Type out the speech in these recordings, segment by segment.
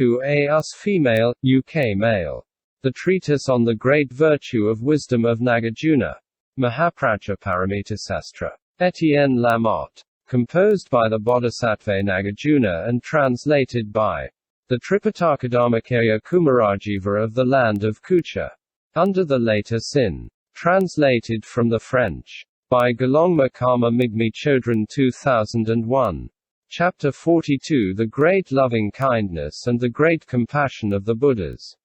A. Us female, UK male. The Treatise on the Great Virtue of Wisdom of Nagarjuna. Mahaprajnaparamitasastra. Etienne Lamotte. Composed by the Bodhisattva Nagarjuna and translated by the Tripitaka Kumarajiva of the land of Kucha. Under the later sin. Translated from the French. By Galongma Karma Migmi Chodron 2001. Chapter 42 The Great Loving Kindness and the Great Compassion of the Buddhas.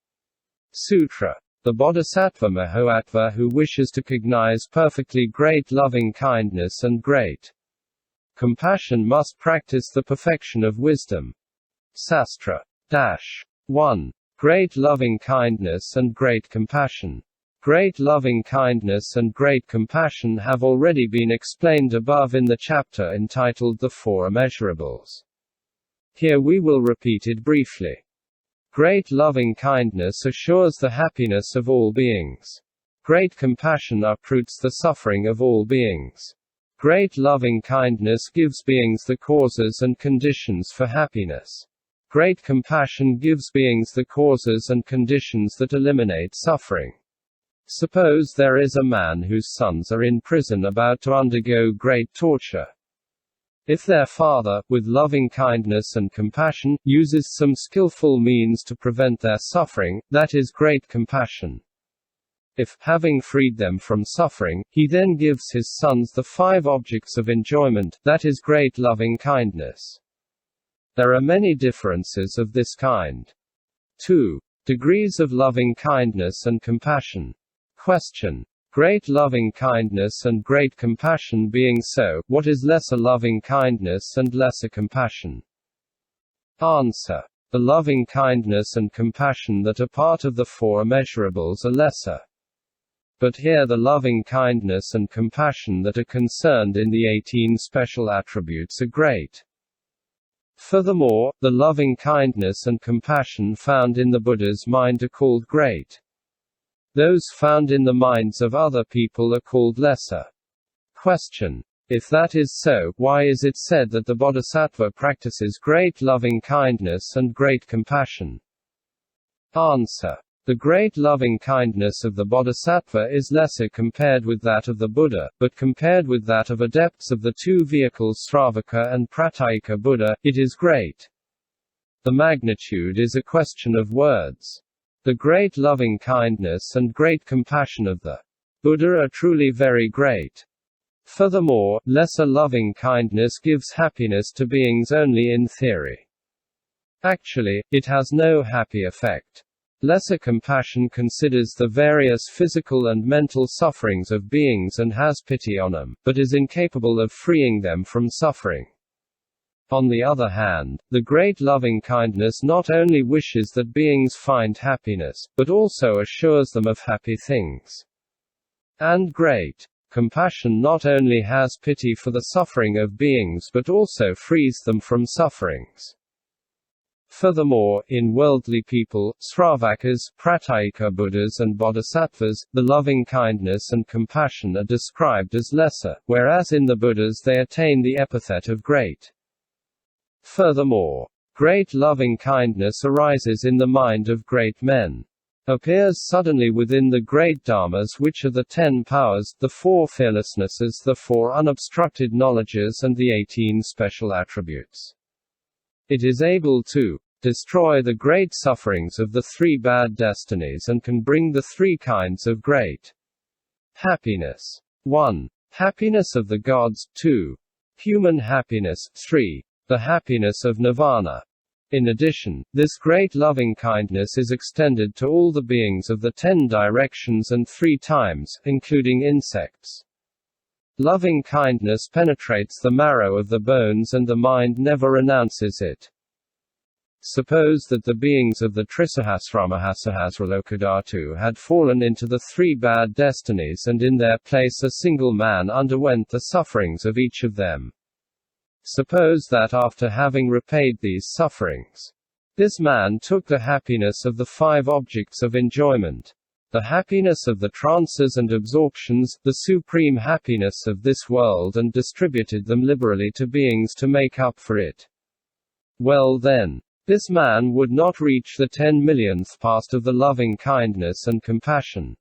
Sutra. The Bodhisattva Mahottva who wishes to cognize perfectly great loving kindness and great compassion must practice the perfection of wisdom. Sastra. 1. Great loving kindness and great compassion. Great loving kindness and great compassion have already been explained above in the chapter entitled The Four Immeasurables. Here we will repeat it briefly. Great loving kindness assures the happiness of all beings. Great compassion uproots the suffering of all beings. Great loving kindness gives beings the causes and conditions for happiness. Great compassion gives beings the causes and conditions that eliminate suffering. Suppose there is a man whose sons are in prison about to undergo great torture. If their father, with loving kindness and compassion, uses some skillful means to prevent their suffering, that is great compassion. If, having freed them from suffering, he then gives his sons the 5 objects of enjoyment, that is great loving kindness. There are many differences of this kind. 2. Degrees of loving kindness and compassion. Question. Great loving kindness and great compassion being so, what is lesser loving kindness and lesser compassion? Answer. The loving kindness and compassion that are part of the 4 immeasurables are lesser. But here the loving kindness and compassion that are concerned in the 18 special attributes are great. Furthermore, the loving kindness and compassion found in the Buddha's mind are called great. Those found in the minds of other people are called lesser. Question. If that is so, why is it said that the Bodhisattva practices great loving kindness and great compassion? Answer. The great loving kindness of the Bodhisattva is lesser compared with that of the Buddha, but compared with that of adepts of the 2 vehicles Sravaka and Pratyeka Buddha, it is great. The magnitude is a question of words. The great loving kindness and great compassion of the Buddha are truly very great. Furthermore, lesser loving kindness gives happiness to beings only in theory. Actually, it has no happy effect. Lesser compassion considers the various physical and mental sufferings of beings and has pity on them, but is incapable of freeing them from suffering. On the other hand, the great loving kindness not only wishes that beings find happiness, but also assures them of happy things. And great compassion not only has pity for the suffering of beings but also frees them from sufferings. Furthermore, in worldly people, Sravakas, Pratyeka Buddhas and Bodhisattvas, the loving kindness and compassion are described as lesser, whereas in the Buddhas they attain the epithet of great. Furthermore, great loving kindness arises in the mind of great men. Appears suddenly within the great dharmas which are the 10 powers, the 4 fearlessnesses, the 4 unobstructed knowledges and the 18 special attributes. It is able to destroy the great sufferings of the 3 bad destinies and can bring the 3 kinds of great happiness. 1. Happiness of the gods. 2. Human happiness. 3. The happiness of nirvana. In addition, this great loving kindness is extended to all the beings of the 10 directions and 3 times, including insects. Loving kindness penetrates the marrow of the bones and the mind never renounces it. Suppose that the beings of the Trisahasramahasahasralokadhatu had fallen into the 3 bad destinies and in their place a single man underwent the sufferings of each of them. Suppose that after having repaid these sufferings, this man took the happiness of the 5 objects of enjoyment, the happiness of the trances and absorptions, the supreme happiness of this world and distributed them liberally to beings to make up for it. Well then, This man would not reach the 10 millionth part of the loving kindness and compassion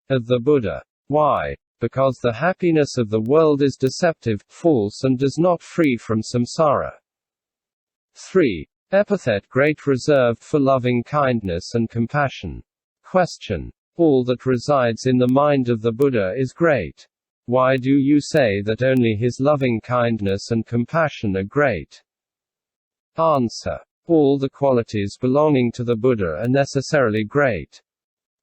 of the Buddha. Why? Because the happiness of the world is deceptive, false, and does not free from samsara. 3. Epithet great reserved for loving kindness and compassion. Question. All that resides in the mind of the Buddha is great. Why do you say that only his loving kindness and compassion are great? Answer. All the qualities belonging to the Buddha are necessarily great.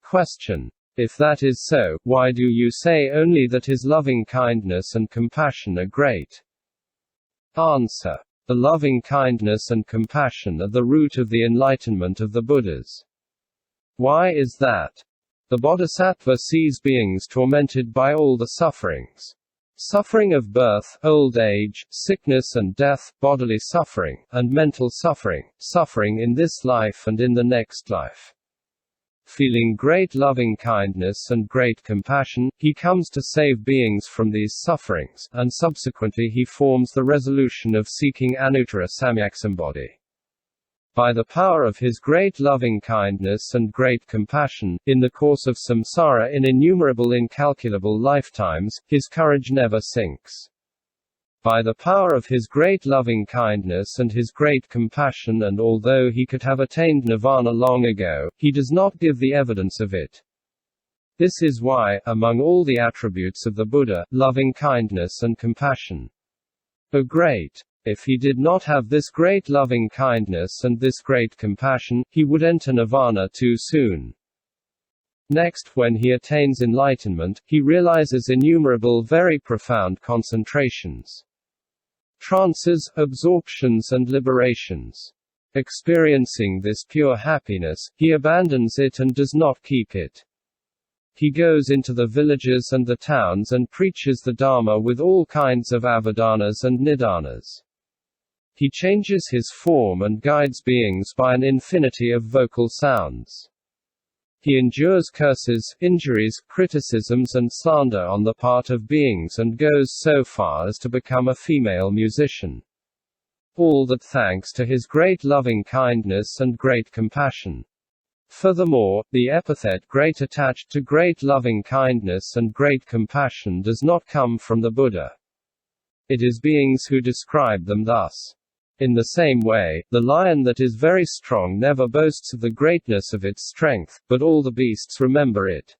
Question. If that is so, why do you say only that his loving kindness and compassion are great? Answer. The loving kindness and compassion are the root of the enlightenment of the Buddhas. Why is that? The Bodhisattva sees beings tormented by all the sufferings. Suffering of birth, old age, sickness and death, bodily suffering, and mental suffering, suffering in this life and in the next life. Feeling great loving kindness and great compassion, he comes to save beings from these sufferings, and subsequently he forms the resolution of seeking Anuttara Samyaksambodhi. By the power of his great loving kindness and great compassion, in the course of samsara in innumerable incalculable lifetimes, his courage never sinks. By the power of his great loving kindness and his great compassion, and although he could have attained nirvana long ago, he does not give the evidence of it. This is why, among all the attributes of the Buddha, loving kindness and compassion are great. If he did not have this great loving kindness and this great compassion, he would enter nirvana too soon. Next, when he attains enlightenment, he realizes innumerable very profound concentrations, trances, absorptions and liberations. Experiencing this pure happiness, he abandons it and does not keep it. He goes into the villages and the towns and preaches the Dharma with all kinds of avadanas and nidanas. He changes his form and guides beings by an infinity of vocal sounds. He endures curses, injuries, criticisms and slander on the part of beings and goes so far as to become a female musician. All that thanks to his great loving kindness and great compassion. Furthermore, the epithet great attached to great loving kindness and great compassion does not come from the Buddha. It is beings who describe them thus. In the same way, the lion that is very strong never boasts of the greatness of its strength, but all the beasts remember it.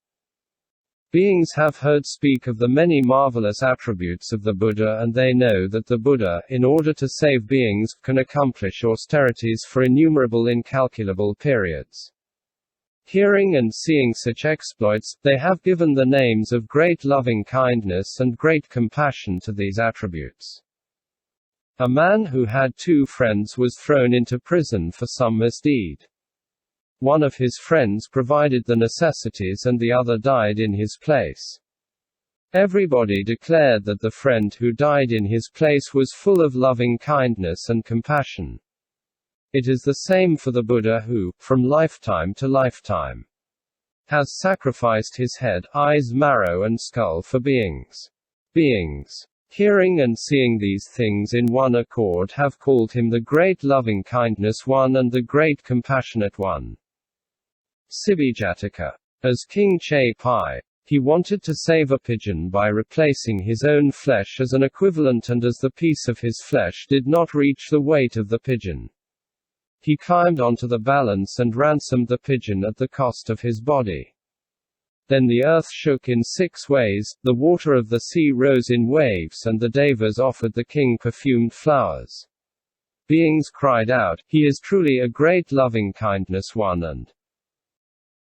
Beings have heard speak of the many marvelous attributes of the Buddha, and they know that the Buddha, in order to save beings, can accomplish austerities for innumerable incalculable periods. Hearing and seeing such exploits, they have given the names of great loving kindness and great compassion to these attributes. A man who had two friends was thrown into prison for some misdeed. One of his friends provided the necessities and the other died in his place. Everybody declared that the friend who died in his place was full of loving kindness and compassion. It is the same for the Buddha who, from lifetime to lifetime, has sacrificed his head, eyes, marrow and skull for beings. Hearing and seeing these things in one accord have called him the great loving kindness one and the great compassionate one. Sibijataka. As King Che Pai, he wanted to save a pigeon by replacing his own flesh as an equivalent, and as the piece of his flesh did not reach the weight of the pigeon, he climbed onto the balance and ransomed the pigeon at the cost of his body. Then the earth shook in 6 ways, the water of the sea rose in waves, and the devas offered the king perfumed flowers. Beings cried out, "He is truly a great loving kindness one and